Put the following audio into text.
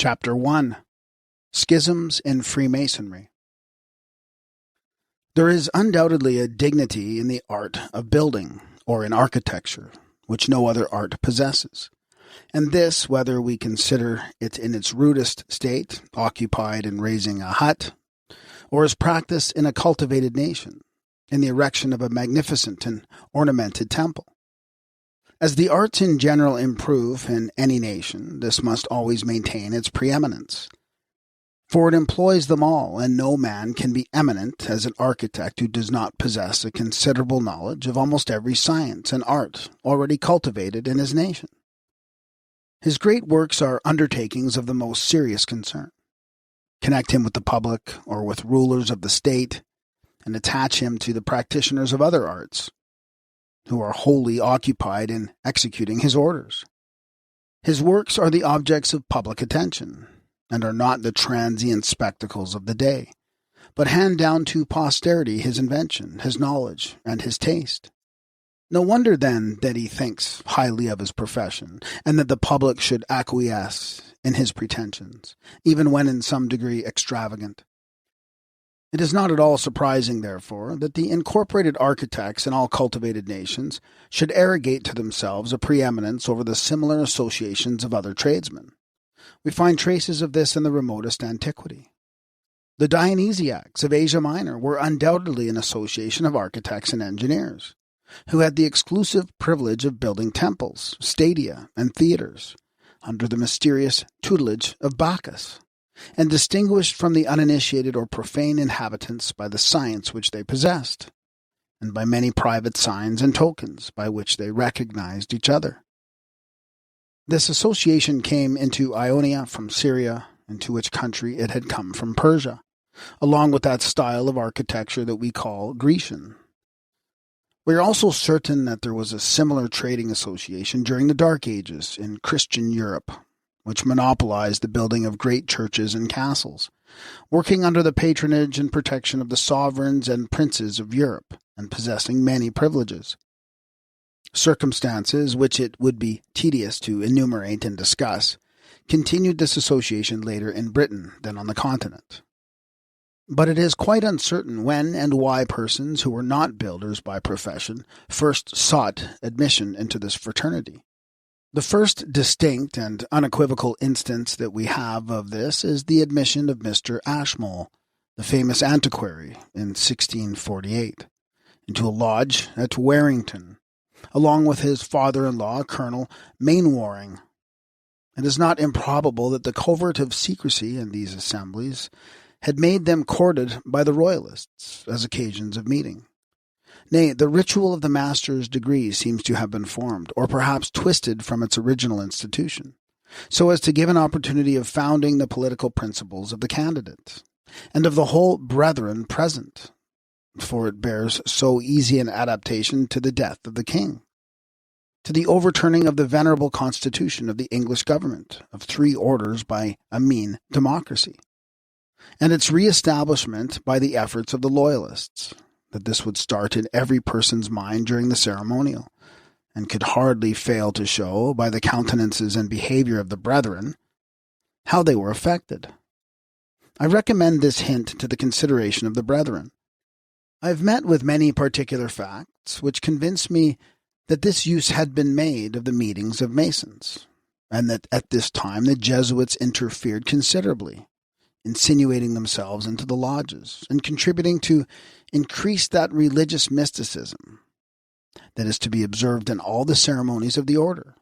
Chapter 1. Schisms in Freemasonry. There is undoubtedly a dignity in the art of building, or in architecture, which no other art possesses. And this, whether we consider it in its rudest state, occupied in raising a hut, or as practiced in a cultivated nation, in the erection of a magnificent and ornamented temple. As the arts in general improve in any nation, this must always maintain its preeminence. For it employs them all, and no man can be eminent as an architect who does not possess a considerable knowledge of almost every science and art already cultivated in his nation. His great works are undertakings of the most serious concern. Connect him with the public or with rulers of the state, and attach him to the practitioners of other arts, who are wholly occupied in executing his orders. His works are the objects of public attention, and are not the transient spectacles of the day, but hand down to posterity his invention, his knowledge, and his taste. No wonder, then, that he thinks highly of his profession, and that the public should acquiesce in his pretensions, even when in some degree extravagant. It is not at all surprising, therefore, that the incorporated architects in all cultivated nations should arrogate to themselves a preeminence over the similar associations of other tradesmen. We find traces of this in the remotest antiquity. The Dionysiacs of Asia Minor were undoubtedly an association of architects and engineers, who had the exclusive privilege of building temples, stadia, and theatres, under the mysterious tutelage of Bacchus, and distinguished from the uninitiated or profane inhabitants by the science which they possessed, and by many private signs and tokens by which they recognized each other. This association came into Ionia from Syria, into which country it had come from Persia, along with that style of architecture that we call Grecian. We are also certain that there was a similar trading association during the Dark Ages in Christian Europe, which monopolized the building of great churches and castles, working under the patronage and protection of the sovereigns and princes of Europe, and possessing many privileges. Circumstances, which it would be tedious to enumerate and discuss, continued this association later in Britain than on the continent. But it is quite uncertain when and why persons who were not builders by profession first sought admission into this fraternity. The first distinct and unequivocal instance that we have of this is the admission of Mr. Ashmole, the famous antiquary, in 1648, into a lodge at Warrington, along with his father-in-law, Colonel Mainwaring. It is not improbable that the covert of secrecy in these assemblies had made them courted by the royalists as occasions of meeting. Nay, the ritual of the master's degree seems to have been formed, or perhaps twisted from its original institution, so as to give an opportunity of founding the political principles of the candidate, and of the whole brethren present, for it bears so easy an adaptation to the death of the king, to the overturning of the venerable constitution of the English government of 3 orders by a mean democracy, and its re-establishment by the efforts of the loyalists, that this would start in every person's mind during the ceremonial, and could hardly fail to show, by the countenances and behavior of the brethren, how they were affected. I recommend this hint to the consideration of the brethren. I have met with many particular facts which convince me that this use had been made of the meetings of Masons, and that at this time the Jesuits interfered considerably, insinuating themselves into the lodges, and contributing to increase that religious mysticism that is to be observed in all the ceremonies of the order.